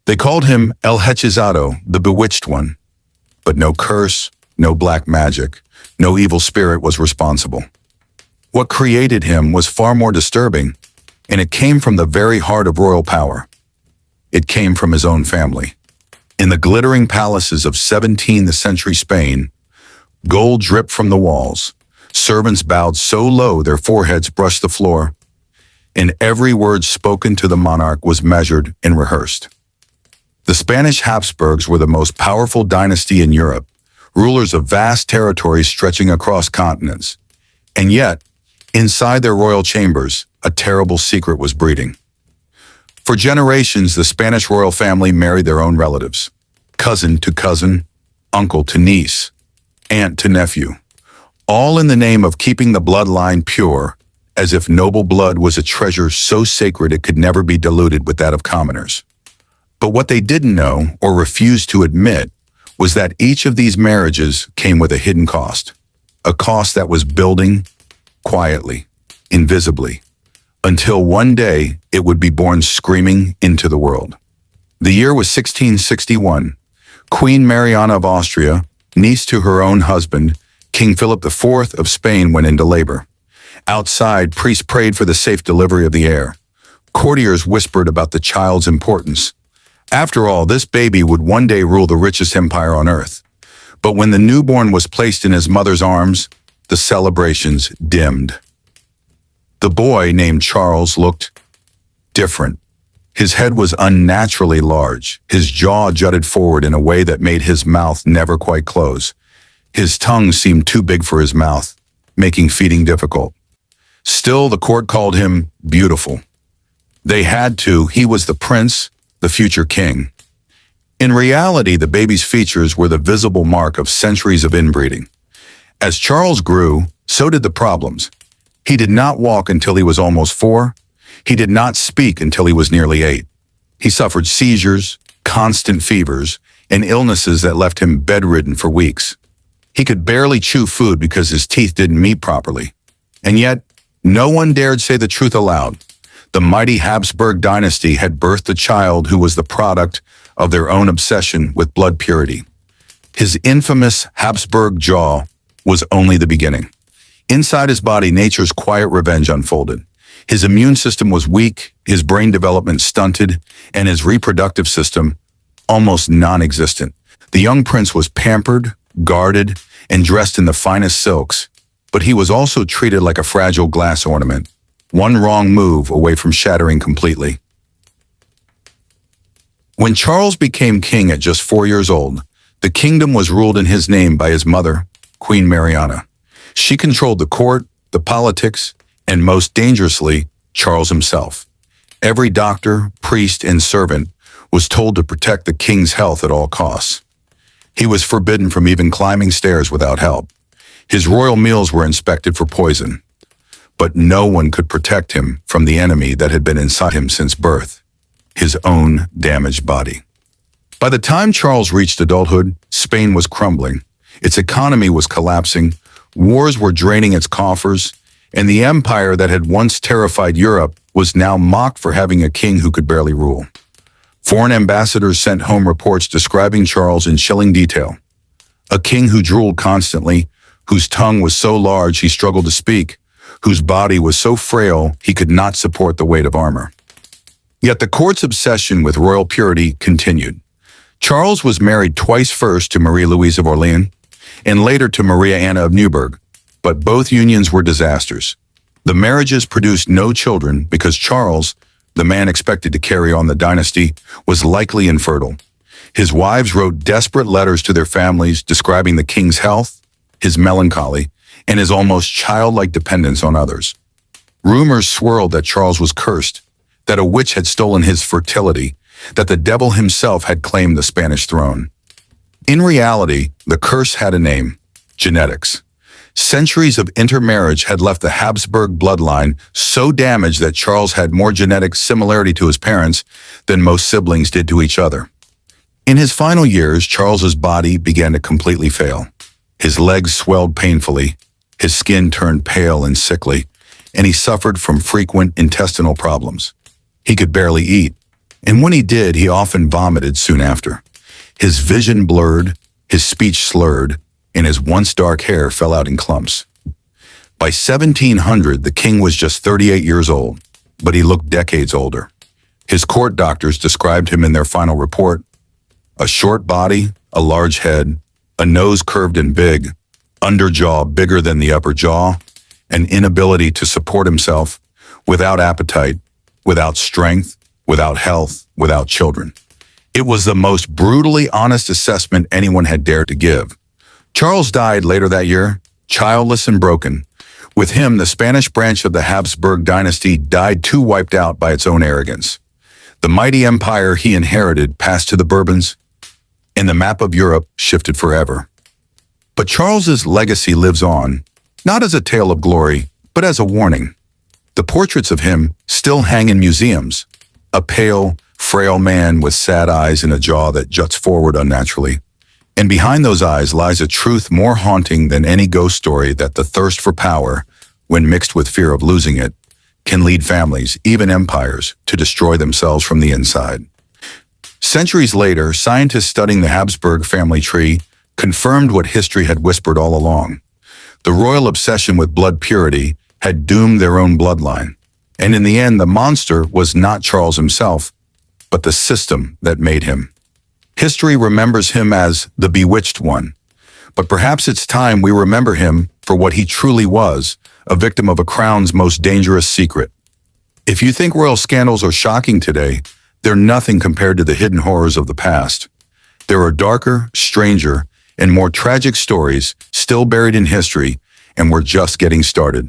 They called him El Hechizado, the Bewitched One. But no curse, no black magic, no evil spirit was responsible. What created him was far more disturbing, and it came from the very heart of royal power. It came from his own family. In the glittering palaces of 17th century Spain, gold dripped from the walls. Servants bowed so low their foreheads brushed the floor, and every word spoken to the monarch was measured and rehearsed. The Spanish Habsburgs were the most powerful dynasty in Europe, rulers of vast territories stretching across continents. And yet, inside their royal chambers, a terrible secret was breeding. For generations, the Spanish royal family married their own relatives, cousin to cousin, uncle to niece, aunt to nephew, all in the name of keeping the bloodline pure, as if noble blood was a treasure so sacred it could never be diluted with that of commoners. But what they didn't know, or refused to admit, was that each of these marriages came with a hidden cost, a cost that was building quietly, invisibly, until one day it would be born screaming into the world. The year was 1661. Queen Mariana of Austria, niece to her own husband, King Philip IV of Spain, went into labor. Outside, priests prayed for the safe delivery of the heir. Courtiers whispered about the child's importance. After all, this baby would one day rule the richest empire on earth. But when the newborn was placed in his mother's arms, the celebrations dimmed. The boy, named Charles, looked different. His head was unnaturally large. His jaw jutted forward in a way that made his mouth never quite close. His tongue seemed too big for his mouth, making feeding difficult. Still, the court called him beautiful. They had to. He was the prince, the future king. In reality, the baby's features were the visible mark of centuries of inbreeding. As Charles grew, so did the problems. He did not walk until he was almost 4. He did not speak until he was nearly 8. He suffered seizures, constant fevers, and illnesses that left him bedridden for weeks. He could barely chew food because his teeth didn't meet properly. And yet, no one dared say the truth aloud. The mighty Habsburg dynasty had birthed a child who was the product of their own obsession with blood purity. His infamous Habsburg jaw was only the beginning. Inside his body, nature's quiet revenge unfolded. His immune system was weak, his brain development stunted, and his reproductive system almost non-existent. The young prince was pampered, guarded, and dressed in the finest silks, but he was also treated like a fragile glass ornament, one wrong move away from shattering completely. When Charles became king at just 4 years old, the kingdom was ruled in his name by his mother, Queen Mariana. She controlled the court, the politics, and most dangerously, Charles himself. Every doctor, priest, and servant was told to protect the king's health at all costs. He was forbidden from even climbing stairs without help. His royal meals were inspected for poison. But no one could protect him from the enemy that had been inside him since birth, his own damaged body. By the time Charles reached adulthood, Spain was crumbling. Its economy was collapsing, wars were draining its coffers, and the empire that had once terrified Europe was now mocked for having a king who could barely rule. Foreign ambassadors sent home reports describing Charles in chilling detail. A king who drooled constantly, whose tongue was so large he struggled to speak, whose body was so frail he could not support the weight of armor. Yet the court's obsession with royal purity continued. Charles was married twice, first to Marie Louise of Orleans, and later to Maria Anna of Neuburg, but both unions were disasters. The marriages produced no children because Charles, the man expected to carry on the dynasty, was likely infertile. His wives wrote desperate letters to their families describing the king's health, his melancholy, and his almost childlike dependence on others. Rumors swirled that Charles was cursed, that a witch had stolen his fertility, that the devil himself had claimed the Spanish throne. In reality, the curse had a name: genetics. Centuries of intermarriage had left the Habsburg bloodline so damaged that Charles had more genetic similarity to his parents than most siblings did to each other. In his final years, Charles's body began to completely fail. His legs swelled painfully, his skin turned pale and sickly, and he suffered from frequent intestinal problems. He could barely eat, And when he did, he often vomited soon after. His vision blurred, his speech slurred, and his once dark hair fell out in clumps. By 1700, the king was just 38 years old, but he looked decades older. His court doctors described him in their final report: a short body, a large head, a nose curved and big, underjaw bigger than the upper jaw, an inability to support himself, without appetite, without strength, without health, without children. It was the most brutally honest assessment anyone had dared to give. Charles died later that year, childless and broken. With him, the Spanish branch of the Habsburg dynasty died too, wiped out by its own arrogance. The mighty empire he inherited passed to the Bourbons, and the map of Europe shifted forever. But Charles's legacy lives on, not as a tale of glory, but as a warning. The portraits of him still hang in museums, a pale, frail man with sad eyes and a jaw that juts forward unnaturally. And behind those eyes lies a truth more haunting than any ghost story: that the thirst for power, when mixed with fear of losing it, can lead families, even empires, to destroy themselves from the inside. Centuries later, scientists studying the Habsburg family tree confirmed what history had whispered all along. The royal obsession with blood purity had doomed their own bloodline. And in the end, the monster was not Charles himself, but the system that made him. History remembers him as the bewitched one, but perhaps it's time we remember him for what he truly was: a victim of a crown's most dangerous secret. If you think royal scandals are shocking today, they're nothing compared to the hidden horrors of the past. There are darker, stranger, and more tragic stories still buried in history, and we're just getting started.